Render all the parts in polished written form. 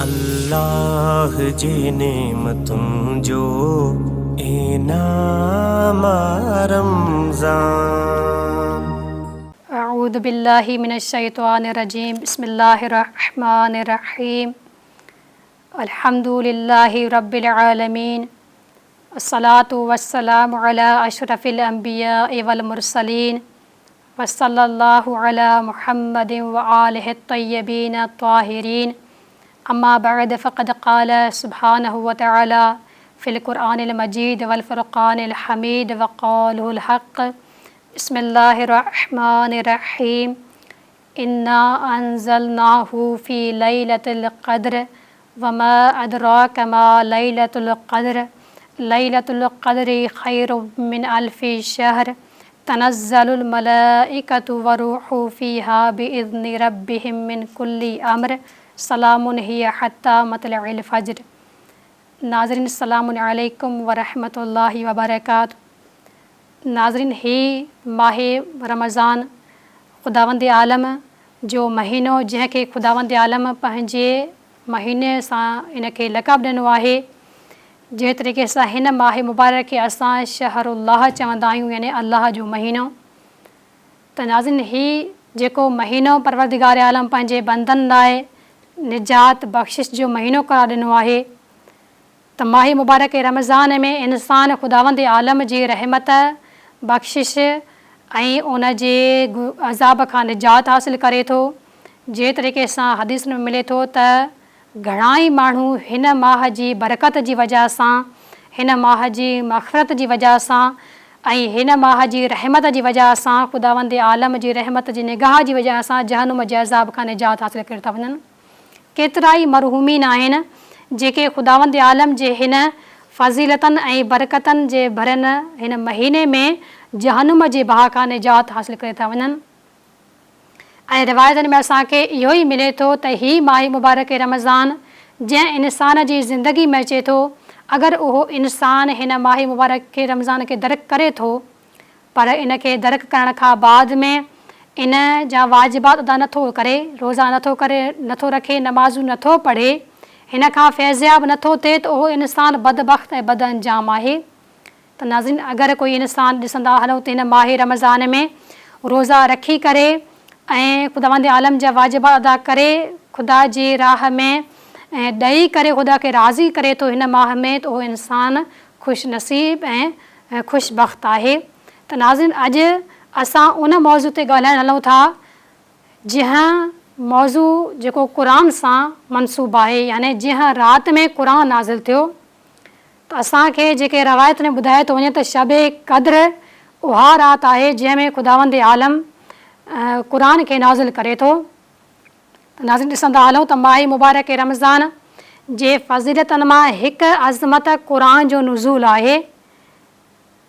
اللہ جی نعمتوں جو انعام رمضان۔ اعوذ باللہ من الشیطان الرجیم، بسم اللہ الرحمن الرحیم، الحمد للہ رب العالمین، الصلاۃ والسلام علی اشرف الانبیاء والمرسلین، وصلی اللہ علی محمد وآلہ الطیبین الطاہرین، اما بعد فقد قال سبحانہ وتعالی فی القرآن المجید والفرقان الحمید وقالہ الحق۔ بسم اللہ الرحمن الرحیم، انا انزلناہ فی لیلۃ القدر وما ادراک ما لیلۃ القدر، لیلۃ القدر خیر من الف شہر، تنزل الملائکۃ والروح فیہا بإذن ربہم من کل امر، سلام ہی حتی مطلع الفجر۔ ناظرین السلام علیکم ورحمۃ اللہ وبرکاتہ۔ ناظرین، ہی ماہ رمضان خداوند عالم جو مہینو جंहिं खे خداوند عالم पंहिंजे महीने सां इन खे लक़ब ॾिनो आहे। जंहिं तरीक़े सां हिन माह मुबारक खे असां शहरुल्लाह चवंदा आहियूं, यानी अलाह जो महीनो। त नाज़रीन, ही जेको महीनो परवरदिगार आलम पंहिंजे बंदनि लाइ निजात बख़्शिश जो महीनो करार ॾिनो आहे। त माह मुबारक रमज़ान में इंसान ख़ुदावंद आलम जी रहमत, बख़्शिश ऐं उन जे अज़ाब खां निजात हासिल करे थो। जंहिं तरीक़े सां हदीस में मिले थो त घणा ई माण्हू हिन माह जी बरकत जी वजह सां, हिन माह जी मग़फ़िरत जी वजह सां ऐं हिन माह जी रहमत जी वजह सां, ख़ुदावंद आलम जी रहमत जी निगाह जी वजह सां जहनुम जे अज़ाब खां निजात हासिल करे था वञनि। केतिरा ई मरहूमीन आहिनि जेके ख़ुदावंद आलम जे हिन फ़ज़ीलतनि ऐं बरकतनि जे भरियल हिन महीने में जहनुम जे बाहि खां निजात हासिल करे था वञनि। ऐं रिवायतनि में असांखे इहो ई मिले थो त ही माह मुबारक रमज़ान जंहिं इंसान जी ज़िंदगी में अचे थो, अगरि उहो इंसान हिन माह मुबारक खे रमज़ान खे दरक करे थो, पर इन खे दरक करण खां बाद में इन जा वाजिबात अदा नथो करे, रोज़ा नथो रखे, नमाज़ूं नथो पढ़े, हिन खां फैज़याब नथो थिए, त उहो इंसान बदबख़्त ऐं बद अंजाम आहे। त नाज़रीन, अगरि कोई इंसान ॾिसंदा हलूं त हिन माह रमज़ान में रोज़ा रखी करे ऐं ख़ुदावंद आलम जा वाजिबात अदा करे, ख़ुदा जी राह में ऐं ॾेई करे ख़ुदा खे राज़ी करे थो हिन माह में, त उहो इंसान ख़ुशि नसीब ऐं ख़ुशबख़्त आहे। त नाज़रीन, अॼु असां उन मौज़ू ते ॻाल्हाइण हलूं था जंहिं मौज़ू जेको क़ुरान सां मनसूब आहे, यानी जंहिं राति में क़ुरान नाज़िल थियो। त असांखे जेके रवायत में ॿुधाए थो वञे त शब क़द्र उहा राति आहे जंहिंमें ख़ुदावंद आलम क़ुरान खे नाज़िल करे थो। त नाज़रीन, ॾिसंदा हलूं त माह मुबारक रमज़ान जे फ़ज़ीलतनि मां हिकु अज़मत क़ुरान जो नुज़ूल आहे।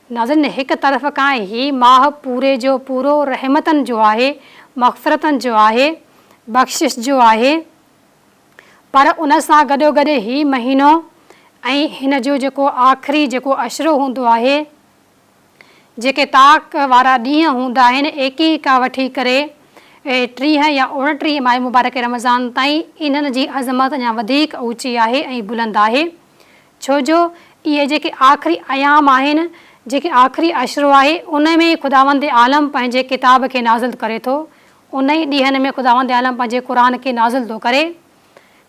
नाज़रीन, हिकु तरफ़ खां ही माह पूरे जो पूरो रहमतनि जो आहे, मग़फ़िरतनि जो आहे, बख़्शिश जो आहे। पर उन सां गॾोगॾु ही महीनो ऐं हिन जो जेको आख़िरी जेको अशरो हूंदो आहे, जेके ताक़ वारा ॾींहं हूंदा आहिनि, 21 खां वठी करे 30 या 29 माह मुबारक रमज़ान ताईं, इन्हनि जी अज़मत अञा वधीक ऊची आहे ऐं बुलंद आहे। छो जो इहे जेके आख़िरी अयाम आहिनि, जेके आख़िरी अशरो आहे, उन में ख़ुदावंद आलम पंहिंजे किताब खे नाज़िल करे थो। उन ई ॾींहंनि में ख़ुदावंद आलम पंहिंजे क़ुरान खे नाज़िल थो करे।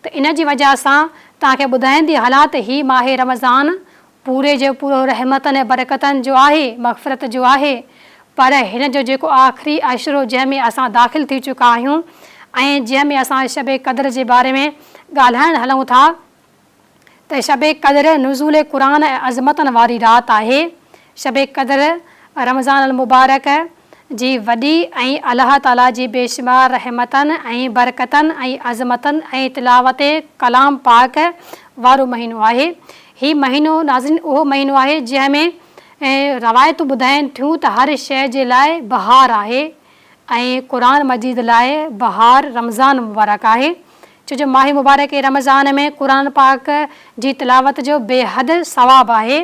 त इन जी वजह सां तव्हांखे ॿुधाईंदी हलां त ही माह रमज़ान पूरे जो पूरो रहमतनि ऐं बरकतनि जो आहे, मग़फ़िरत जो आहे। पर हिन जो जेको आख़िरी अशरो जंहिंमें असां दाख़िल थी चुका आहियूं ऐं जंहिंमें असां शब क़द्र जे बारे में ॻाल्हाइण हलूं था, त शब क़द्र नुज़ूल क़ुरान ऐं अज़मतनि वारी राति आहे। शब क़द्र रमज़ान मुबारक जी वॾी ऐं अलाह ताला जी बेशुमार रहमतनि ऐं बरकतनि ऐं अज़मतनि ऐं तिलावत कलाम पाक वारो महीनो आहे। हीउ महीनो नाज़रीन उहो महीनो आहे जंहिंमें रवायतूं ॿुधाइनि थियूं त हर शइ जे लाइ बहार आहे ऐं क़ुरान मजीद लाइ बहार रमज़ान मुबारक आहे। छो जो माह मुबारक रमज़ान में क़ुरान पाक जी तिलावत जो बेहद सवाबु आहे।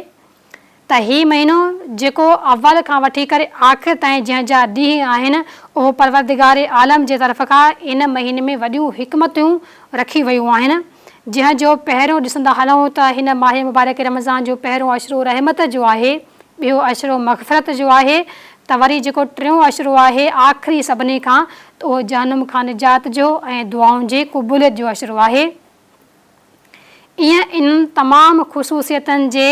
त हीउ महीनो जेको अव्वल खां वठी करे आख़िर ताईं जंहिंजा ॾींहं आहिनि, उहो परवरदिगार आलम जे तरफ़ खां इन महीने में वॾियूं हिकमतूं रखी वियूं आहिनि, जंहिंजो पहिरियों ॾिसंदा हलूं त हिन माह मुबारक रमज़ान जो पहिरियों अशरो रहमत जो आहे, ॿियो अशरो मग़फ़िरत जो आहे, त वरी जेको टियों अशरो आहे आख़िरी सभिनी खां, त उहो जहन्नुम खां निजात जो ऐं दुआउनि जी क़बूलियत जो अशरो आहे। ईअं इन्हनि तमामु ख़ुशूसियतनि जे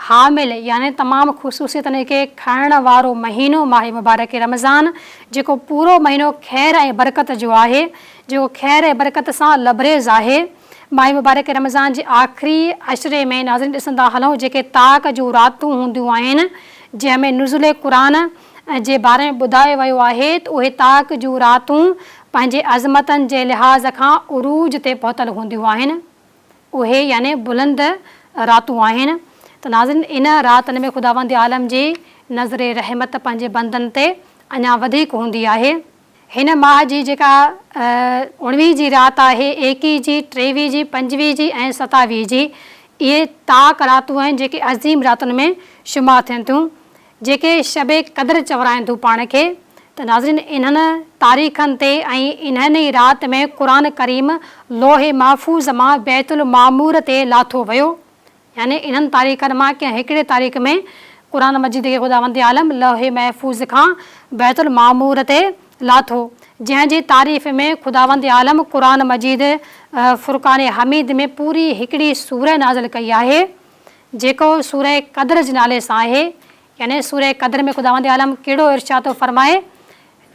हामिल यानी तमामु ख़ुशूसियतनि खे खणण वारो महीनो माह मुबारक रमज़ान, जेको पूरो महीनो ख़ैर ऐं बरकत जो आहे, जेको ख़ैर ऐं बरकत सां लबरेज़ आहे। माह मुबारक रमज़ान जे आख़िरी अशरे में नाज़रीन ॾिसंदा हलूं जेके ताक़ जूं रातूं हूंदियूं आहिनि, जंहिंमें नुज़ुल क़ुरान जे बारे में ॿुधायो वियो आहे त उहे ताक़ जूं रातूं पंहिंजे अज़मतनि जे लिहाज़ खां उरूज ते पहुतल हूंदियूं आहिनि, उहे यानी बुलंद रातूं आहिनि। त नाज़रीन इन रातनि में ख़ुदावंद आलम जी नज़र रहमत पंहिंजे बंदनि ते अञा वधीक हूंदी आहे। हिन माह जी जेका 19 जी राति आहे, 21 जी, 23 जी, 25 जी ऐं 27 जी, इहे ताक़ रातूं आहिनि जेके अज़ीम रातुनि में शुमार थियनि थियूं, जेके शबे क़द्र चवराइनि थियूं पाण खे। त नाज़रीन इन्हनि तारीख़नि ते ऐं इन्हनि ई राति में क़ुरान करीम लोहे महफ़ूज़ मां बैतुल मामूर ते लाथो वियो, यानी इन्हनि तारीख़नि मां कंहिं हिकिड़े तारीख़ में क़ुरान मजीद खे ख़ुदावंद आलम लोहे महफ़ूज़ खां बैतुल मामूर ते लाथो, जंहिंजी तारीफ़ में ख़ुदावंद आलम क़ुरान मजीद फ़ुरक़ान हमीद में पूरी हिकिड़ी सूरह नाज़िल कई आहे, जेको सूरह क़द्र जे नाले सां आहे। यानी सूरह क़द्र में ख़ुदावंद आलम कहिड़ो इरशाद थो फ़रमाए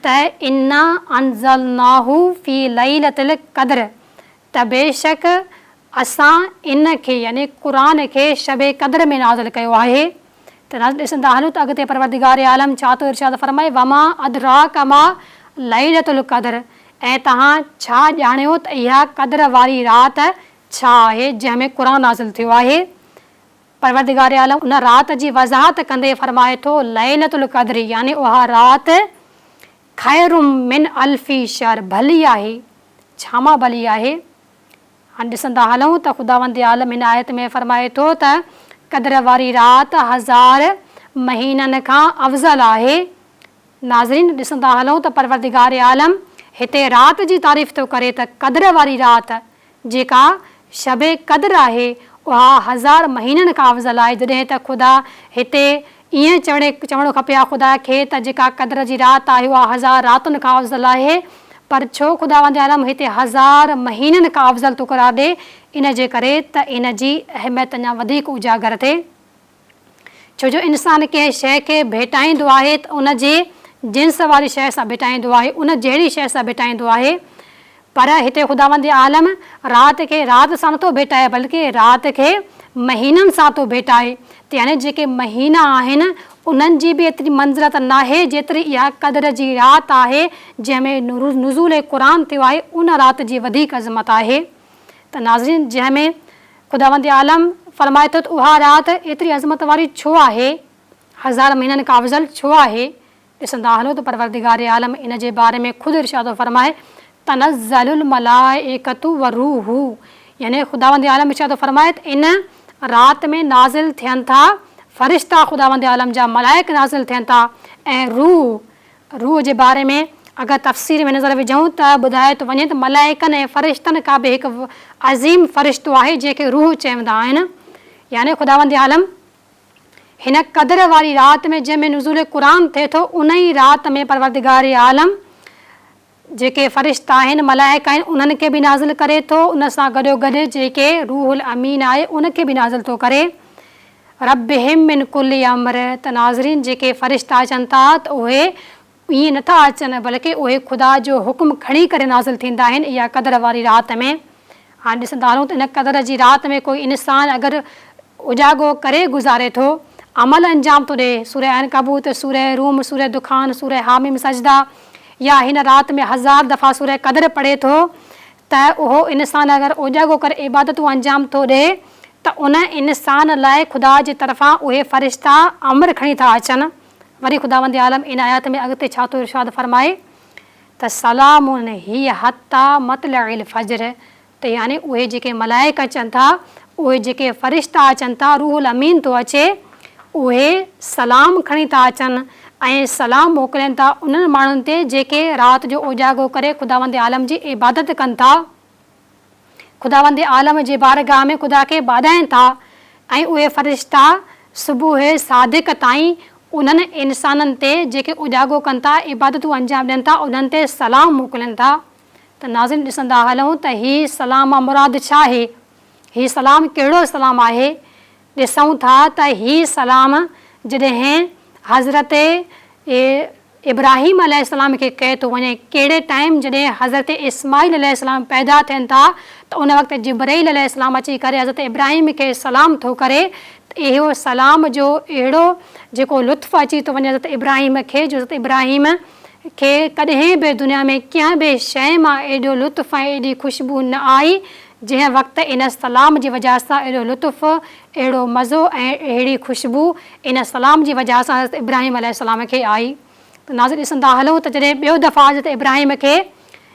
त इन्ना अंज़लनाहु फ़ी लैलतिल क़द्र, त बेशक असां इन खे यानी क़ुरान खे शबे क़द्र में नाज़िल कयो आहे। त ॾिसंदा हलूं त अॻिते परवरदिगार आलम छा थो इरशाद फ़रमाए, वमा अदराक मा लैलतुल क़द्र, ऐं तव्हां छा ॼाणियो त इहा क़द्र वारी राति छा आहे जंहिंमें क़ुरान नाज़िल थियो आहे। परवरदिगार आलम उन राति जी वज़ाहत कंदे फ़रमाए थो लैलतुल क़द्र यानी उहा राति ख़ैरुम मिन अल्फ़ी शहर, भली आहे, छा मां भली आहे। हाणे ॾिसंदा हलूं त ख़ुदावंद आलम हिन आयत में फ़रमाए थो त क़द्र वारी राति 1000 महीननि खां अफ़ज़ल आहे। नाज़रीन ॾिसंदा हलूं त परवरदिगार आलम हिते राति जी तारीफ़ थो करे त क़द्र वारी राति जेका शबे क़द्र आहे उहा 1000 महीननि खां अफ़ज़ल आहे, जॾहिं त ख़ुदा हिते ईअं चवणो खपे आहे ख़ुदा खे त जेका क़द्र जी राति आहे उहा 1000 रातुनि खां अफ़ज़ल आहे, पर छो ख़ुदावंद आलम हिते 1000 महीननि खां अफ़ज़ल थो करार ॾे, इन जे करे त इन जी अहमियत अञा वधीक उजागर थिए। छो जो इंसानु कंहिं शइ खे भेटाईंदो आहे त उन जे जिन्स वारी शइ सां भेटाईंदो आहे, उन जहिड़ी शइ सां भेटाईंदो आहे, पर हिते ख़ुदावंद आलम राति खे राति सां नथो भेटाए बल्कि राति खे महीननि सां थो भेटाए। त यानी जेके महीना आहिनि उन्हनि जी बि एतिरी मंज़िलत नाहे जेतिरी इहा क़द्र जी राति आहे जंहिंमें नुज़ूल क़ुरान थियो आहे, उन राति जी वधीक अज़मत आहे। त नाज़रीन जंहिंमें ख़ुदावंद आलम फ़रमाए थो त उहा राति एतिरी अज़मत वारी छो आहे, 1000 महीननि खां अफ़ज़ल छो आहे। ॾिसंदा हलो त परवरदिगार आलम इन जे बारे में ख़ुदि इरशाद फ़रमाए तनज़्ज़लुल मलाइकतु व रूहु, यानी ख़ुदावंद आलम इरशाद फ़रमाए त इन राति में नाज़िल थियनि था फ़रिश्ता, ख़ुदावंद आलम जा मलाइक नाज़िल थियनि था, ऐं रूह जे बारे में अगरि तफ़सीर में नज़र विझूं त ॿुधाए थो वञे त मलाइकनि ऐं फ़रिश्तनि खां बि हिकु अज़ीम फ़रिश्तो आहे जंहिंखे रूह चवंदा आहिनि। यानी ख़ुदावंद आलम हिन क़द्र वारी राति में जंहिंमें नुज़ूल क़ुरान थिए थो उन ई राति में परवरदिगार आलम जेके फ़रिश्ता आहिनि मलाइक आहिनि उन्हनि खे बि नाज़िल करे थो, उन सां गॾोगॾु जेके रूहुल अमीन आहे उनखे बि नाज़िल थो करे। रब्बिहिम मिन कुल्लि अम्र, त नाज़रीन जेके फ़रिश्ता अचनि था त उहे ईअं नथा अचनि बल्कि उहे ख़ुदा जो हुकुम खणी करे नाज़िल थींदा आहिनि इहा क़द्र वारी राति में। हाणे ॾिसंदा हलूं त इन क़द्र जी राति में कोई इंसानु अगरि उजागो करे गुज़ारे थो, अमल अंजाम थो ॾिए, सूरह अनकबूत, सूरह रूम, सूरह दुखान, सूरह हामिम सजदा, या हिन राति में 1000 दफ़ा सूरह क़द्र पढ़े थो, त उहो इंसानु अगरि उजागो करे इबादतूं अंजाम थो ॾिए त उन इंसान लाइ ख़ुदा जे तरफ़ां उहे फ़रिश्ता अमर खणी था अचनि। वरी ख़ुदावंद आलम इन आयत में अॻिते छा थो इरशाद फ़रमाए त सलामुन हिय हत्ता मतलइल फज्र, त यानी उहे जेके मलाइक अचनि था, उहे जेके फ़रिश्ता अचनि था, रूहुल अमीन थो अचे, उहे सलाम खणी था अचनि ऐं सलाम मोकिलिनि था उन्हनि माण्हुनि ते जेके राति जो उजागो करे ख़ुदावंद आलम जी इबादत कनि था। ख़ुदावंद आलम जे बारगाह में ख़ुदा खे ॿाॾाइनि था ऐं उहे फ़रिश्ता सुबुह सादिक ताईं उन्हनि इंसाननि ते जेके उजाॻो कनि था, इबादतूं अंजाम ॾियनि था, उन्हनि ते सलाम मोकिलनि था। त नाज़रीन ॾिसंदा हलूं त हीअ सलाम मुराद छा आहे, हीअ सलाम कहिड़ो सलाम आहे। ॾिसूं था त हीअ सलाम जॾहिं हज़रत इब्राहिम अलैहिस्सलाम खे कयो थो वञे, कहिड़े टाइम जॾहिं हज़रत इस्माइल अलैहिस्सलाम पैदा थियनि था त उन वक़्तु जिब्राइल अलैहिस्सलाम अची करे हज़रत इब्राहिम खे सलाम थो करे। त इहो सलाम जो अहिड़ो जेको लुत्फ़ अची थो वञे हज़रत इब्राहिम खे, जो हज़रत इब्राहिम खे कॾहिं बि दुनिया में कंहिं बि शइ मां एॾो लुत्फ़ ऐं एॾी ख़ुशबू न आई जंहिं वक़्तु इन सलाम जी वजह सां एॾो लुत्फ़, अहिड़ो मज़ो ऐं अहिड़ी ख़ुशबू इन सलाम जी वजह सां हज़रत इब्राहिम अलैहिस्सलाम खे आई। त नाज़रीन ॾिसंदा हलूं त जॾहिं ॿियो दफ़ा हज़रत इब्राहिम खे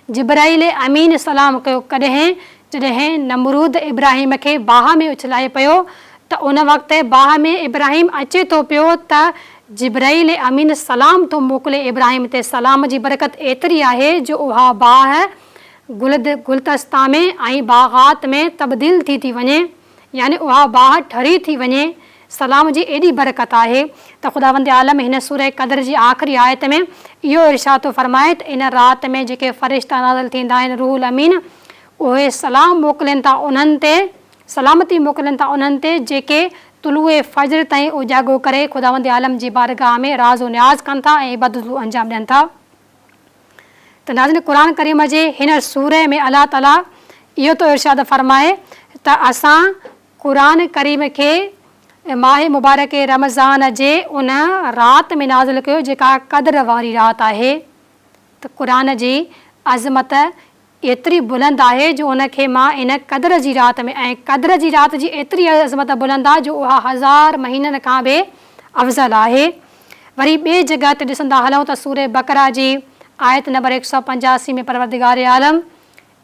जिब्राइल अमीन सलाम कयो, कॾहिं जॾहिं नमरूद इब्राहिम खे बाहि में उछलाए पियो त उन वक़्तु बाहि में इब्राहिम अचे थो पियो त जिब्राइल अमीन सलाम थो मोकिले इब्राहिम ते। सलाम जी बरकत एतिरी आहे जो उहा बाहि गुलदस्ता में ऐं बाग़ात में तब्दील थी वञे, यानी उहा बाहि ठरी थी वञे। सलाम जी एॾी बरकत आहे त ख़ुदावंद आलम हिन सूरह क़द्र जी आख़िरी आयत में इहो इरशाद थो फरमाए त इन राति में जेके फ़रिश्ता नाज़िल थींदा आहिनि रूहुल अमीन, उहे सलाम मोकिलनि था उन्हनि ते, सलामती मोकिलनि था उन्हनि ते जेके तुलूए फ़ज्र ताईं उजाॻो करे ख़ुदावंद आलम जी बारगाह में राज़ नियाज़ कनि था ऐं इबादतूं अंजाम ॾियनि था। त नाज़रीन क़ुरान करीम जे हिन सूरह में अलाह ताला इहो थो इरशाद फरमाए त असां क़ुरान करीम खे माह मुबारक रमज़ान जे उन राति में नाज़िल कयो जेका क़द्र वारी राति आहे। त क़ुरान जी अज़मत एतिरी बुलंद आहे जो उनखे मां इन क़द्र जी राति में, ऐं क़द्र जी राति जी एतिरी अज़मत बुलंद आहे जो उहा 1000 महीननि खां बि अफ़ज़ल आहे। वरी ॿिए जॻह ते ॾिसंदा हलूं त सूरह बक़रा जी आयत नंबर 185 में परवरदिगार आलम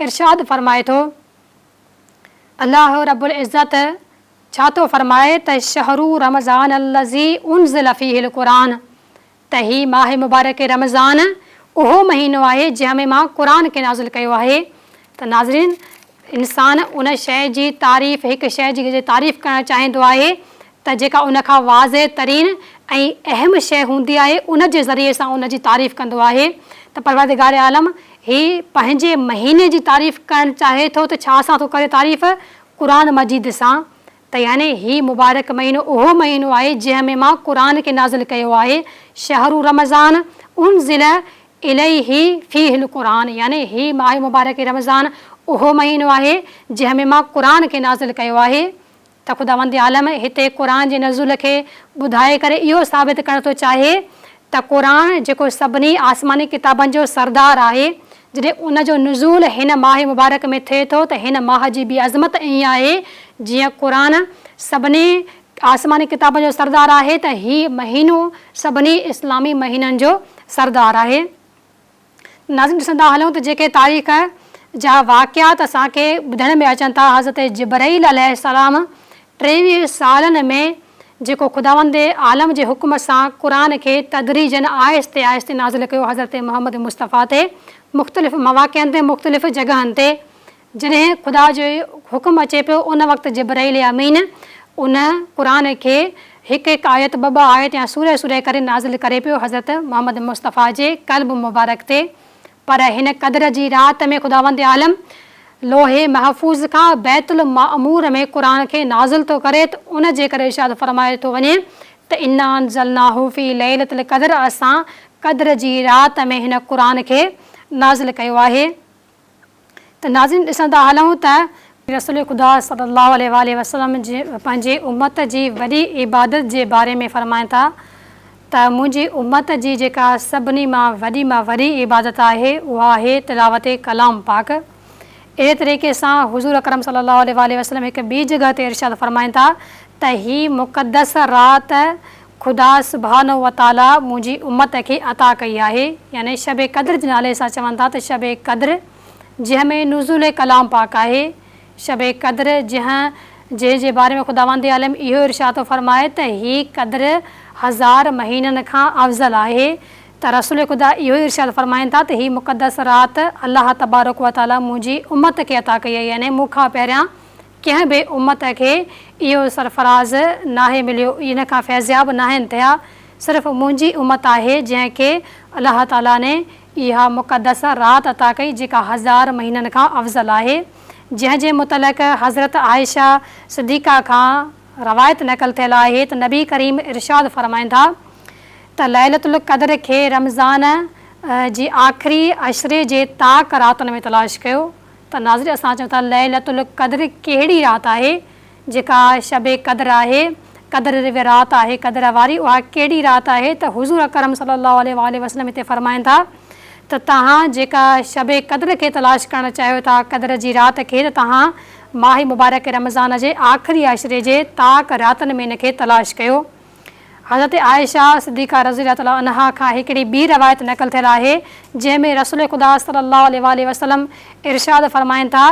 इरशाद फरमाए थो, अल्लाह रब्बुल इज़्ज़त छा थो फरमाए त शहरु रमज़ान अल्लज़ी उनज़िल फ़ीहिल क़ुरान, त ही माह मुबारक रमज़ान उहो महीनो आहे जंहिंमें मां क़ुरान खे नाज़िल कयो आहे। त नाज़रीन इंसान उन शइ जी तारीफ़, हिकु शइ जी तारीफ़ करणु चाहींदो आहे त जेका उनखां वाज़े तरीन ऐं अहम शइ हूंदी आहे उन जे ज़रिए सां उन जी तारीफ़ कंदो आहे। त परवरदिगार आलम ही पंहिंजे महीने जी तारीफ़ करणु चाहे थो त छा सां थो करे तारीफ़, क़ुरान मजीद सां। त यानी ही मुबारक महीनो उहो महीनो आहे जंहिंमें मां क़ुरान खे नाज़िल कयो आहे। शहरु रमज़ान उनज़िल इलैहि फ़ीहिल क़ुरान, यानी ही माह मुबारक रमज़ान उहो महीनो आहे जंहिंमें मां क़ुरान खे नाज़िल कयो आहे। त ख़ुदावंद आलम हिते क़ुरान जे नज़ुल खे ॿुधाए करे इहो साबित करणु थो चाहे त क़ुरान जेको सभिनी आसमानी किताबनि जो सरदार आहे, जॾहिं उन जो नुज़ूल हिन माह मुबारक में थिए थो त हिन माह जी बि अज़मत ईअं आहे जीअं क़ुरान सभिनी आसमानी किताबनि जो सरदार आहे त हीउ महीनो सभिनी इस्लामी महीननि जो सरदार आहे। नाज़रीन ॾिसंदा हलूं त जेके तारीख़ जा वाक़ियात असांखे ॿुधण में अचनि था, हज़रत जिब्राइल अलैहिस्सलाम 23 सालनि में जेको ख़ुदावंद आलम जे हुक्म सां क़ुरान खे तदरीजन आहिस्ते आहिस्ते नाज़िल कयो हज़रत मोहम्मद मुस्तफ़ा ते, मुख़्तलिफ़ मवाक़िअनि ते, मुख़्तलिफ़ जॻहनि ते। जॾहिं ख़ुदा जो हुक्म अचे पियो उन वक़्तु जिब्राइल अमीन उन क़ुरान खे हिकु हिकु आयत ॿ ॿ आयत या सूरह सूरह करे नाज़िल करे पियो हज़रत मोहम्मद मुस्तफ़ा जे क़ल्ब मुबारक ते। पर हिन क़द्र जी राति में ख़ुदावंद आलम लोहे महफ़ूज़ खां बैतुल माअमूर में क़ुरान खे नाज़िल थो करे त उन जे करे इरशाद फरमाए थो वञे त इन्ना अंज़लनाहु फ़ी लैलतिल क़द्र, असां क़द्र जी राति में हिन क़ुरान खे नाज़िल कयो आहे। त नाज़रीन ॾिसंदा हलूं त रसूल ख़ुदा सल्लल्लाहु अलैहि वसल्लम जे पंहिंजे उम्मत जी वॾी इबादत जे बारे में फरमाइनि था त मुंहिंजी उम्मत जी जेका सभिनी मां वॾी इबादत आहे उहा आहे तिलावत कलाम पाक। अहिड़े तरीक़े सां हुज़ूर अकरम सल्लल्लाहु अलैहि वसल्लम हिकु ॿी जॻह ते इरशाद फरमाइनि था त हीअ मुक़दस राति ख़ुदा सुब्हानो व तआला मुंहिंजी उम्मत खे अता कई आहे, यानी शब क़द्र जे नाले सां चवनि था त शब क़द्र जंहिंमें नुज़ूल कलाम पाक आहे। शब क़द्र जंहिं बारे में ख़ुदावंद आलम इहो इरशाद फरमाए त हीअ क़द्र 1000 महीननि खां अफ़ज़ल आहे। त रसूल ख़ुदा इहो ई इरशाद फरमाइनि था त हीअ मुक़दस राति अलाह तबारक व ताला मुंहिंजी उम्मत खे अता कई आहे, यानी मूंखां पहिरियां कंहिं बि उम्मत खे इहो सरफराज़ नाहे मिलियो, इन खां फैज़याब नाहिनि थिया। सिर्फ़ु मुंहिंजी उम्मत आहे जंहिंखे अलाह ताला ने इहा मुक़दस राति अता कई जेका 1000 महीननि खां अफ़ज़ल आहे, जंहिंजे मुतलक़ हज़रत आयशा सिद्दीक़ा खां रवायत नक़ल थियल आहे त नबी करीम इरशाद फरमाइनि था त लैलतुल क़द्र खे रमज़ान जी आख़िरी अशरे जे ताक़ रातुनि में तलाश कयो। त नाज़रीन असां चऊं था लैलतुल क़द्र कहिड़ी राति आहे, जेका शबे क़द्र आहे, क़द्र राति आहे क़द्र वारी, उहा कहिड़ी राति आहे त हुज़ूर अकरम सल्लल्लाहु अलैहि वसल्लम हिते फरमाइनि था त तव्हां जेका शबे क़द्र खे तलाश करणु चाहियो था, क़द्र जी राति खे, त तव्हां माह मुबारक रमज़ान जे आख़िरी अशरे जे ताक़ रातुनि में इन खे तलाश कयो। हज़रत आयशा सिद्दीक़ा रज़ियल्लाहु तआला अन्हा खां हिकिड़ी ॿी रवायत नक़ल थियल आहे जंहिंमें रसूल ख़ुदा सल्लल्लाहु अलैहि वसल्लम इरशाद फरमाइनि था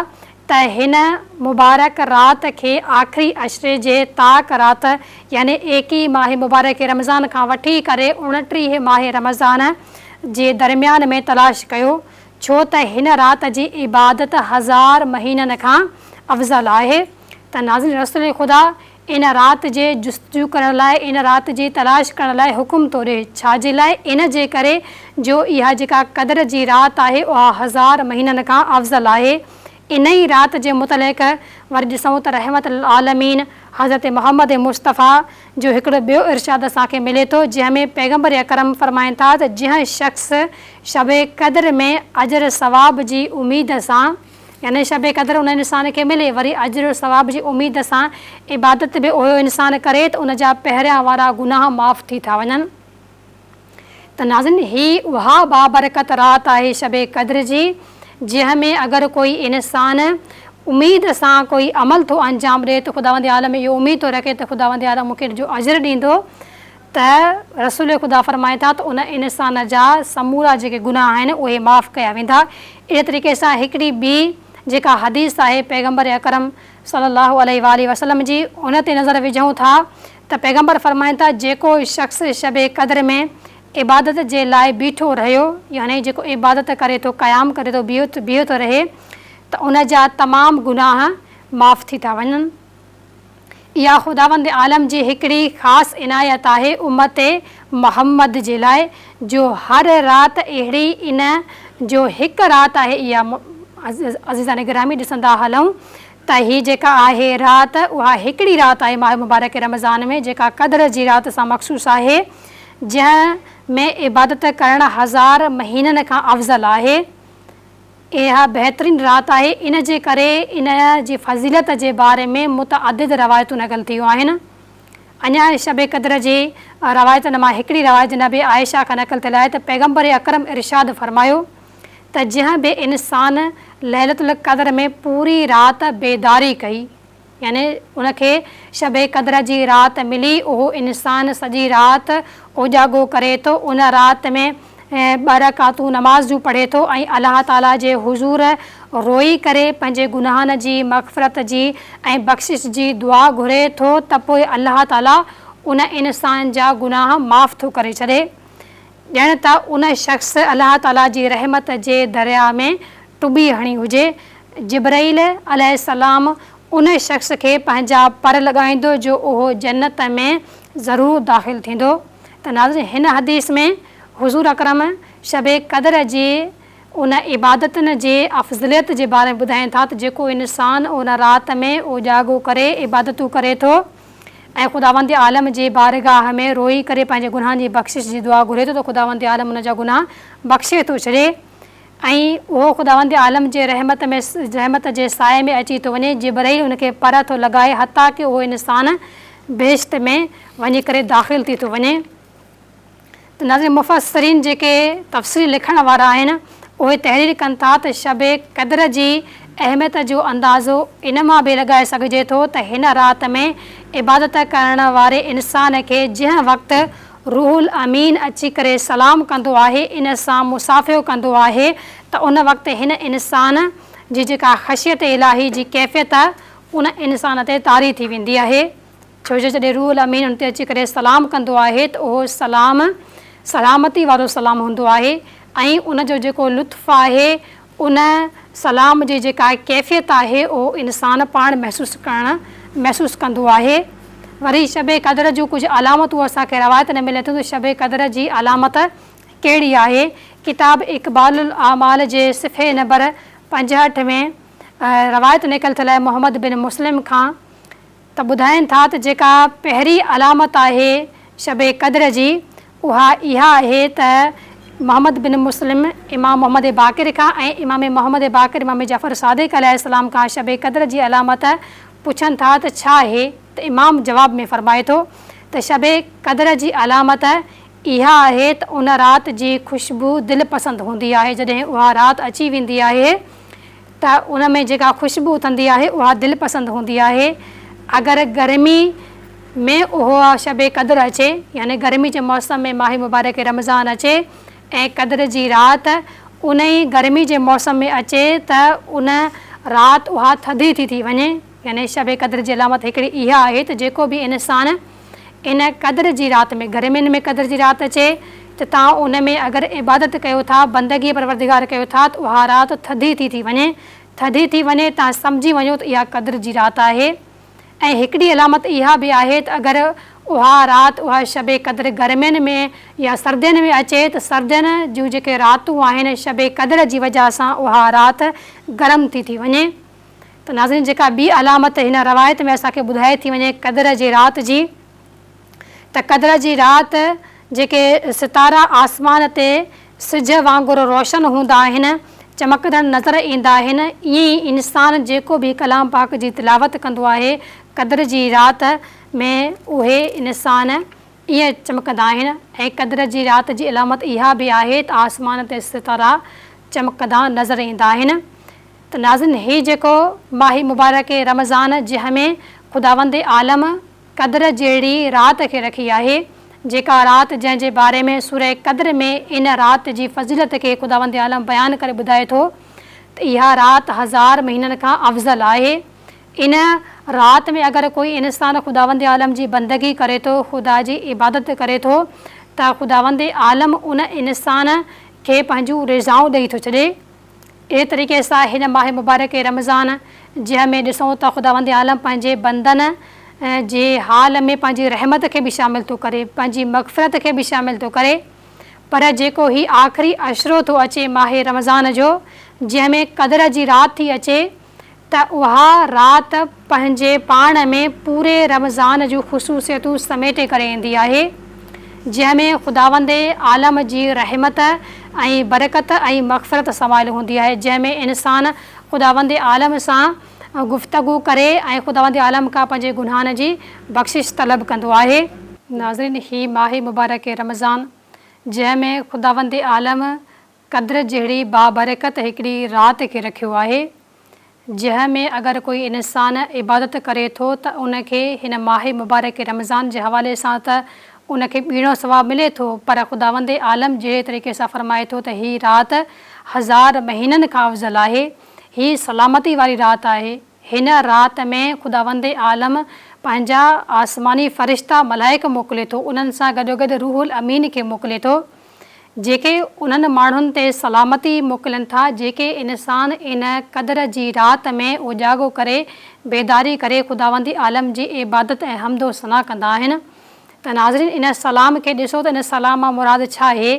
त हिन मुबारक राति खे आख़िरी अशरे जे ताक़ राति यानी 21 माह मुबारक रमज़ान खां वठी करे 29 माह रमज़ान जे दरमियान में तलाश कयो, छो त हिन राति जी इबादत 1000 महीननि खां अफ़ज़ल आहे। त नाज़रीन रसूल ख़ुदा इन राति जे जुस्तजू करण लाइ, इन राति जी तलाश करण लाइ हुकुम थो ॾिए, छाजे लाइ? इन जे करे जो इहा जेका क़द्र जी राति आहे उहा 1000 महीननि खां अफ़ज़ल आहे। इन ई राति जे मुतलिक़ वरी ॾिसूं त रहमत आलमीन हज़रत मोहम्मद मुस्तफ़ा जो हिकिड़ो ॿियो इरशाद असांखे मिले थो, जंहिंमें पैगम्बर अकरम फरमाइनि था त जंहिं शख़्स शबे क़द्र में अजर सवाब जी उमेद सां, यानी शबे क़द्र उन इंसान खे मिले, वरी अजर सवाब जी उमेद सां इबादत बि उहो इंसान करे त उन जा पहिरियां वारा गुनाह माफ़ थी था वञनि। त नाज़रीन ही उहा बाबरकत राति आहे शबे क़द्र जी, जंहिंमें अगरि कोई इंसान उमेद सां कोई अमल थो अंजाम ॾिए त ख़ुदावंद आलम इहो उमेद थो रखे त ख़ुदावंद आलम मूंखे जो अजर ॾींदो, त रसूल ख़ुदा फरमाए था त उन इंसान जा समूरा जेके गुनाह आहिनि उहे माफ़ कया वेंदा। अहिड़े तरीक़े सां हिकिड़ी ॿी जेका हदीस आहे पैगम्बर अकरम सल्लल्लाहु अलैहि वसल्लम जी, उन ते नज़र विझूं था त पैगम्बर फरमाइनि था जेको शख़्स शबे क़द्र में इबादत जे लाइ बीठो रहियो, यानी जेको इबादत करे थो, क़याम करे थो, बीहो थो रहे, त उन जा तमामु गुनाह माफ़ थी था वञनि। इहा ख़ुदावंद आलम जी हिकिड़ी ख़ासि इनायत आहे उम्मत मोहम्मद जे लाइ, जो हर राति अहिड़ी इन जो हिकु राति आहे, इहा अज़ीज़ान गिरामी ॾिसंदा हलूं त हीअ जेका आहे राति उहा हिकिड़ी राति आहे माह मुबारक रमज़ान में जेका क़द्र जी राति सां मख़सूस आहे, जंहिं में इबादत करणु 1000 महीननि खां अफ़ज़ल आहे। इहा बहितरीनु राति आहे, इन जे करे इन जी फ़ज़ीलत जे बारे में मुतअद्दिद रवायतूं नक़ल थियूं आहिनि। अञा शबे क़द्र जी रवायतुनि मां हिकिड़ी रवायत नबी आयशा खां नक़ल थियल आहे त पैगम्बर अकरम इरशाद फरमायो त जंहिं बि इंसान लैलतुल क़द्र में पूरी राति बेदारी कई, यानी उनखे शबे क़द्र जी राति मिली, उहो इंसान सॼी राति उजागो करे थो, उन राति में 2 रकातूं नमाज़ूं पढ़े थो ऐं अलाह ताला जे हुज़ूर रोई करे पंहिंजे गुनाहनि जी मग़फ़िरत जी ऐं बख़्शिश जी दुआ घुरे थो, त पोइ अलाह ताला उन इंसान जा गुनाह माफ़ थो करे छॾे। ॼण त उन शख़्स अलाह ताला जी रहमत जे दरिया में टुॿी हणी हुजे। जिब्राईल अलैहिस्सलाम उन शख़्स खे पंहिंजा पर लॻाईंदो जो उहो जन्नत में ज़रूरु दाख़िल थींदो। त नाज़रीन हिन हदीस में हुज़ूर अकरम शबे क़द्र जी उन इबादतनि जे अफ़ज़लियत जे बारे में ॿुधाइनि था त जेको इंसान उन राति में उजागो करे इबादतूं करे थो ऐं ख़ुदावंद आलम जे बारगाह में रोई करे पंहिंजे गुनाहनि जी बख़्शिश जी दुआ घुरे थो, त ख़ुदावंद आलम उन जा गुनाह बख़्शे थो छॾे ऐं उहो ख़ुदावंद आलम जे रहमत जे साए में अची थो वञे। जिब्राईल उनखे पर थो लॻाए हता की उहो इंसान बेश्त में वञी करे दाख़िल थी थो वञे। त नाज़रीन मुफ़स्सिरीन जेके तफ़सीर लिखण वारा आहिनि उहे तहरीर कनि था त शबे क़द्र जी अहमियत जो अंदाज़ो इन मां बि लॻाए सघिजे थो त हिन राति में इबादत करण वारे इंसान खे जंहिं वक़्तु रूहुल अमीन अची करे सलाम कंदो आहे, इन सां मुसाफ़ियो कंदो आहे, त उन वक़्तु हिन इंसान जी जेका ख़शियत इलाही जी कैफ़ियत उन इंसान ते तारी थी वेंदी आहे। छो जो जॾहिं रूहुल अमीन उन ते अची करे सलाम कंदो आहे त उहो सलाम सलामती वारो सलाम हूंदो आहे ऐं उन जो जेको लुत्फ़ु आहे उन सलाम जी जेका कैफ़ियत आहे उहो इंसानु पाण महसूसु कंदो आहे। वरी शबे क़द्र जूं कुझु अलामतूं असांखे रवायत में मिले थियूं त शबे क़द्र जी अलामत कहिड़ी आहे। किताब इक़बालुल आमाल जे सिफ़े नंबर 65 में रवायत निकिल थियल आहे मोहम्मद बिन मुस्लिम खां, त ॿुधाइनि था त जेका पहिरीं अलामत आहे शबे क़द्र जी उहा इहा आहे त मोहम्मद बिन मुस्लिम इमाम मोहम्मद बाक़िर खां ऐं इमाम मोहम्मद बाक़िर इमाम जाफ़र सादिक़ अलैहिस्सलाम खां शबे क़द्र जी अलामत पुछनि था त छा आहे, त इमाम जवाब में फ़रमाए थो त शबे क़द्र जी अलामत इहा आहे त उन राति जी ख़ुशबू दिलि पसंदि हूंदी आहे। जॾहिं उहा राति अची वेंदी आहे त उन में जेका ख़ुशबू उथंदी आहे उहा दिलि पसंदि हूंदी आहे। अगरि गर्मी में उहो शबे क़द्र अचे यानी गर्मी जे मौसम में माह मुबारक रमज़ान अचे ऐं क़द्र जी राति उन ई गर्मी जे मौसम में अचे त उन राति उहा थधी थी वञे। यानी शबे क़द्र जी अलामत हिकिड़ी इहा आहे त जेको बि इंसानु इन क़द्र जी राति में गर्मियुनि में क़द्र जी राति अचे त तव्हां उन में अगरि इबादत कयो था, बंदगी परवरदिगार कयो था, त उहा राति थधी थी वञे तव्हां सम्झी वञो त इहा क़द्र जी राति आहे। ऐं हिकिड़ी अलामत इहा बि आहे त अगरि उहा राति उहा शबे क़द्र गर्मियुनि में या सर्दियुनि में अचे त सर्दियुनि जूं जेके रातूं आहिनि शबे क़द्र जी वजह सां उहा राति गरम थी वञे। त नाज़रीन जेका ॿी अलामत हिन रवायत में असांखे ॿुधाए थी वञे क़द्र जी राति जी, त क़द्र जी राति जेके सितारा आसमान ते सिज वांगुरु रोशन हूंदा आहिनि, चमकंदड़ नज़र ईंदा आहिनि, ईअं ई इंसानु जेको बि कलाम पाक जी तिलावत कंदो आहे क़द्र जी राति में उहे इंसान ईअं चमकंदा आहिनि। ऐं क़द्र जी राति जी अलामत इहा बि आहे त आसमान ते सितारा चमकंदा नज़र ईंदा आहिनि। त नाज़रीन हीउ जेको माही मुबारक रमज़ान जंहिंमें ख़ुदावंद आलम क़द्र जहिड़ी राति खे रखी आहे, जेका राति जंहिंजे बारे में सूरह क़द्र में इन राति जी फ़ज़ीलत खे ख़ुदावंद आलम बयानु करे ॿुधाए थो त इहा राति 1000 महीननि खां अफ़ज़ल आहे। इन राति में अगरि कोई इंसानु ख़ुदावंद आलम जी बंदगी करे थो, ख़ुदा जी इबादत करे थो, त ख़ुदावंद आलम उन इंसान खे पंहिंजूं रिज़ाऊं ॾेई थो छॾे। अहिड़े तरीक़े सां हिन माह मुबारक रमज़ान जंहिंमें ॾिसूं त ख़ुदावंद आलम पंहिंजे बंदन जे हाल में पंहिंजी रहमत खे बि शामिलु थो करे, पंहिंजी मग़फ़िरत खे बि शामिलु थो करे। पर जेको ही आख़िरी अशरो थो अचे माह रमज़ान जो जंहिंमें क़द्र जी राति थी अचे, त उहा राति पंहिंजे पाण में पूरे रमज़ान जूं ख़ुशूसियतूं समेटे करे ईंदी आहे, जंहिंमें ख़ुदावंद आलम जी रहमत ऐं बरकत ऐं मग़फ़िरत समायल हूंदी आहे, जंहिंमें इंसानु ख़ुदावंद आलम सां गुफ़्तगू करे ऐं ख़ुदावंद आलम खां पंहिंजे गुनाहनि जी बख़्शिश तलब कंदो आहे। नाज़रीन ही माह मुबारक रमज़ान जंहिंमें ख़ुदावंद आलम क़द्र जहिड़ी बाबरकत हिकिड़ी राति खे रखियो आहे, जंहिंमें अगरि कोई इंसानु इबादत करे थो त उनखे हिन माह मुबारक रमज़ान जे हवाले सां त उनखे ॿीणो सवाबु मिले थो। पर ख़ुदावंद आलम जहिड़े तरीक़े सां फ़रमाए थो त हीअ राति 1000 महीननि खां अफ़ज़ल आहे, हीअ सलामती वारी राति आहे। हिन राति में ख़ुदावंद आलम पंहिंजा आसमानी फ़रिश्ता मलाइक मोकिले थो, उन्हनि सां गॾोगॾु रूहुल अमीन खे मोकिले थो, जेके उन्हनि माण्हुनि ते सलामती मोकिलनि था जेके इंसान इन क़द्र जी राति में उजागो करे बेदारी करे ख़ुदावंद आलम जी इबादत ऐं हमदो सना कंदा आहिनि। त नाज़रीन इन सलाम खे ॾिसो त इन सलाम मां मुराद छा आहे।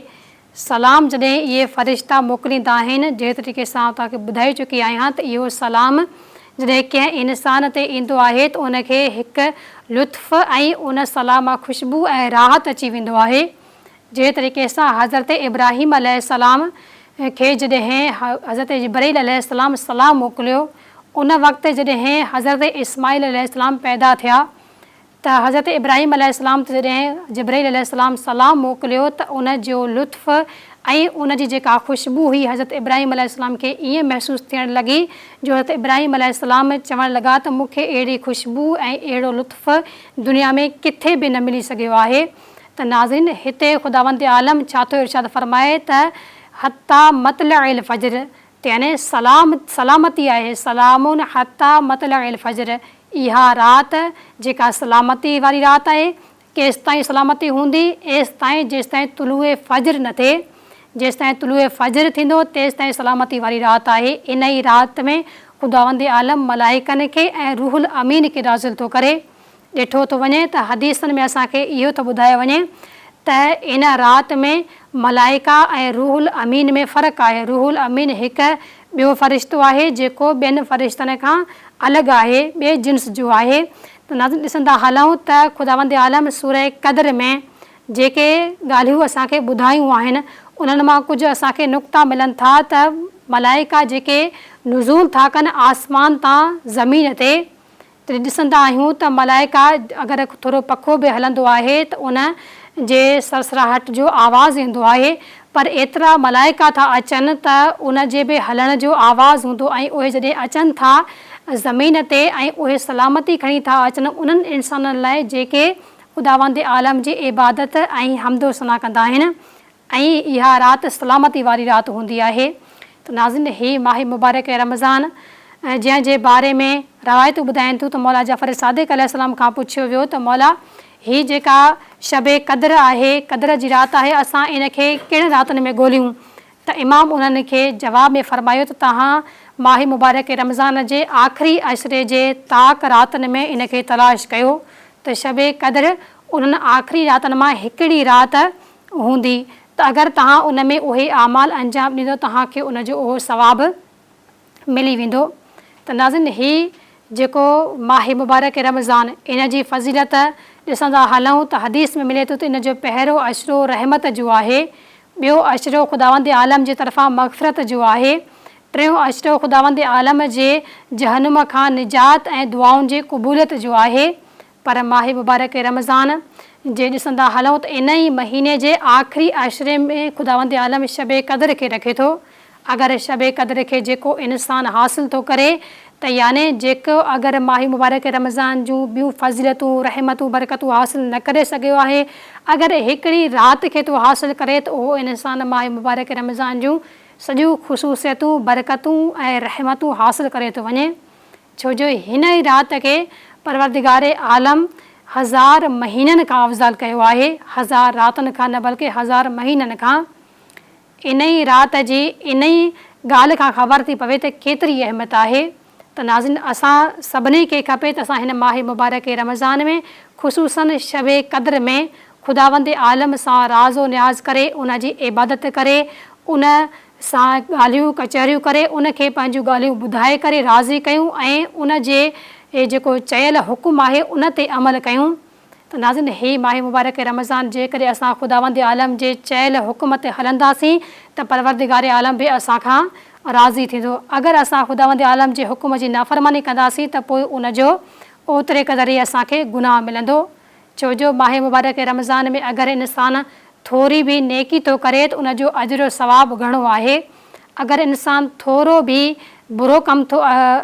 सलाम जॾहिं इहे फ़रिश्ता मोकिलींदा आहिनि, जहिड़े तरीक़े सां तव्हांखे ॿुधाए चुकी आहियां त इहो सलाम जॾहिं कंहिं इंसान ते ईंदो आहे त उनखे हिकु लुत्फ़ ऐं उन सलाम मां ख़ुशबू ऐं राहत अची वेंदो आहे। जहिड़े तरीक़े सां हज़रत इब्राहिम अलैहिस्सलाम खे जॾहिं हज़रत जिब्राईल अलैहिस्सलाम सलाम मोकिलियो, उन वक़्तु जॾहिं हज़रत इस्माईल अलैहिस्सलाम पैदा थिया त हज़रत इब्राहिम अलैहिस्सलाम ते जॾहिं जिब्राईल अलैहिस्सलाम सलाम मोकिलियो त उन जो लुत्फ़ ऐं उन जी जेका ख़ुशबू हुई हज़रत इब्राहिम अलैहिस्सलाम खे ईअं महसूसु थियणु लॻी जो हज़रत इब्राहिम अलैहिस्सलाम चवणु लॻा त मूंखे अहिड़ी ख़ुशबू ऐं अहिड़ो लुत्फ़ दुनिया में किथे बि न मिली सघियो आहे। त नाज़रीन हिते ख़ुदावंद आलम छा थो इरशाद फ़रमाए त हत्ता मतलअल फ़ज्र, यानी सलामती आहे, सलामुन हत्ता मतलअल फ़ज्र, इहा राति जेका सलामती वारी राति आहे, केसि ताईं सलामती हूंदी, एसि ताईं जेसि ताईं तुलूए फ़ज्र न थिए। जेसि ताईं तुलूए फ़ज्र थींदो तेसि ताईं सलामती वारी राति आहे। इन ई राति में ख़ुदावंद आलम मलाइकनि खे ऐं रूहुल अमीन खे नाज़िल थो करे। ॾिठो थो वञे त हदीसनि में असांखे इहो थो ॿुधायो वञे त इन राति में मलाइका ऐं रूहुल अमीन में फ़र्क़ु आहे। रूहुल अमीन हिकु ॿियो फ़रिश्तो आहे जेको ॿियनि फ़रिश्तनि खां अलॻि आहे, ॿिए जिन्स जो आहे। त नाज़िल ॾिसंदा हलूं त ख़ुदावंद आलम सूरह क़द्र में जेके ॻाल्हियूं असांखे ॿुधायूं आहिनि उन्हनि मां कुझु असांखे नुक़्ता मिलनि था त मलाइका जेके नुज़ूल था कनि आसमान तां ज़मीन ते, त ॾिसंदा आहियूं त मलाइका अगरि थोरो पखो बि हलंदो आहे त उन जे सरसराहट जो आवाज़ु ईंदो आहे। पर एतिरा मलाइका था अचनि त उन जे बि हलण जो आवाज़ु हूंदो ऐं उहे जॾहिं अचनि था ज़मीन ते ऐं उहे सलामती खणी था अचनि उन्हनि इंसाननि लाइ जेके ख़ुदावंद आलम जी इबादत ऐं हमदो सना कंदा आहिनि। ऐं इहा राति सलामती वारी राति हूंदी आहे। त नाज़िन ही माह मुबारक रमज़ान जंहिंजे बारे में रवायतूं ॿुधाइनि थियूं त मौला जाफ़र सादिक़ अलैहिस्सलाम खां पुछियो वियो त मौला ही जेका शब क़द्र आहे, क़द्र जी राति आहे, असां इन खे कहिड़े रातिनि में ॻोल्हियूं? त इमाम उन्हनि खे जवाब में फ़रमायो त तव्हां माह मुबारक रमज़ान जे आख़िरी अशरे जे ताक़ रातिनि में इन खे तलाश कयो। त शब क़द्र उन्हनि आख़िरी रातिनि मां हिकिड़ी राति हूंदी। त अगरि तव्हां उन में उहे आमाल अंजाम ॾींदो तव्हांखे उनजो उहो सवाबु मिली वेंदो। त नाज़िन ही जेको माह मुबारक रमज़ान इन जी फ़ज़ीलत ॾिसंदा हलूं त हदीस में मिले थो त इन जो पहिरियों अशरो रहमत जो आहे, ॿियो अशरो ख़ुदावंद आलम जे तरफ़ां मग़फ़िरत जो आहे, टियों अशरो ख़ुदावंद आलम जे जहनुम खां निजात ऐं दुआउनि जी क़बूलियत जो आहे। पर माह मुबारक रमज़ान जे ॾिसंदा हलूं त इन ई महीने जे आख़िरी अशरे में ख़ुदावंद आलम शब क़द्र खे रखे थो। अगरि शब क़द्र खे जेको इंसान हासिल थो करे त याने जेको अगरि माह मुबारक रमज़ान जूं ॿियूं फ़ज़ीलतूं रहमतूं बरकतूं हासिल न करे सघियो आहे, अगरि हिकिड़ी राति खे थो हासिल करे त उहो इंसान माह मुबारक रमज़ान जूं सॼियूं ख़ुशूसियतूं बरकतूं ऐं रहमतूं हासिल करे थो वञे। छो जो हिन ई राति खे परवरदिगार आलम 1000 महीननि खां अफ़ज़ल कयो आहे, 1000 रातिनि खां न बल्कि 1000 महीननि खां। इन ई राति जी इन ई ॻाल्हि खां ख़बर थी पवे त केतिरी अहमियत आहे। त नाज़िन असां सभिनी खे खपे त असां हिन माह मुबारक रमज़ान में ख़ुशूसन शब क़द्र में ख़ुदावंद आलम सां राज़ो न्याज़ करे उन जी इबादत करे उन सां ॻाल्हियूं कचहरियूं करे उन खे पंहिंजूं ॻाल्हियूं ॿुधाए करे राज़ी कयूं ऐं उन जे जेको चयल हुकुम आहे उन ते अमल कयूं। त नाज़िन ही माह मुबारक रमज़ान जेकॾहिं असां ख़ुदावंद आलम जे चयल हुकुम ते हलंदासीं त परवरदिगार आलम बि असांखां राज़ी थींदो। अगरि असां ख़ुदावंद आलम जे हुकुम जी नाफ़रमानी कंदासीं त पोइ उनजो ओतिरे क़दुरु ई असांखे गुनाह मिलंदो। छो जो माह मुबारक रमज़ान में अगरि इंसान थोरी बि नेकी थो करे त उनजो अजरो सवाबु घणो आहे। अगरि इंसान थोरो बि बुरो कमु थो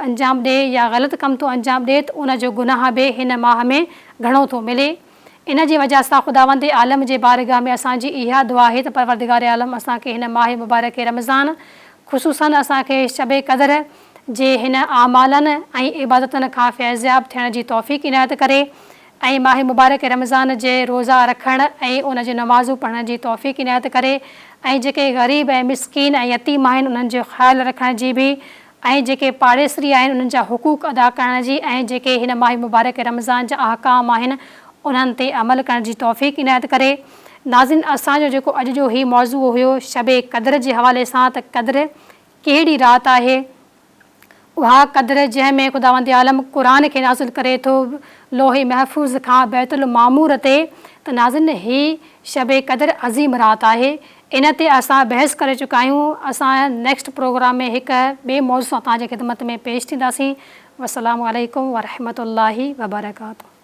अंजाम ॾिए या ग़लति कमु थो अंजाम ॾिए त उनजो गुनाह बि हिन माह में घणो थो मिले। इन जी वजह सां ख़ुदावंद आलम जे बारगाह में असांजी इहा दुआ आहे त परवरदिगार आलम असांखे हिन माह मुबारक रमज़ान ख़ुशूसन असांखे शब क़द्र जे हिन आमालनि ऐं इबादतनि खां फैज़याब थियण जी तौफ़ीक़ इनायत करे ऐं माह मुबारक रमज़ान जे रोज़ा रखण ऐं उन जी नमाज़ूं पढ़ण जी तौफ़ीक़ इनायत करे ऐं जेके ग़रीब ऐं मिसकीन ऐं यतीम आहिनि उन्हनि जो ख़्यालु रखण जी बि ऐं जेके पाड़ेसरी आहिनि उन्हनि जा हुक़ूक़ अदा करण जी ऐं जेके हिन माह मुबारक रमज़ान जा अहकाम आहिनि उन्हनि ते अमल करण जी तौफ़ीक़ इनायत करे। नाज़िन असांजो जेको अॼु जो ही मौज़ू हुयो शब क़द्र जे हवाले सां त क़द्र कहिड़ी राति आहे, उहा क़द्र जंहिंमें ख़ुदावंद आलम क़ुर खे नाज़िल करे थो लोहे महफ़ूज़ खां बैतुल मामूर ते। त नाज़िन ही शब क़द्र अज़ीम राति आहे। इन ते असां बहस करे चुका आहियूं। असां नेक्स्ट प्रोग्राम में हिकु ॿिए मौज़ू सां तव्हांजे ख़िदमत में पेश थींदासीं। वस्सलामु अलैकुम वरहमतुल्लाहि वबरकातुहू।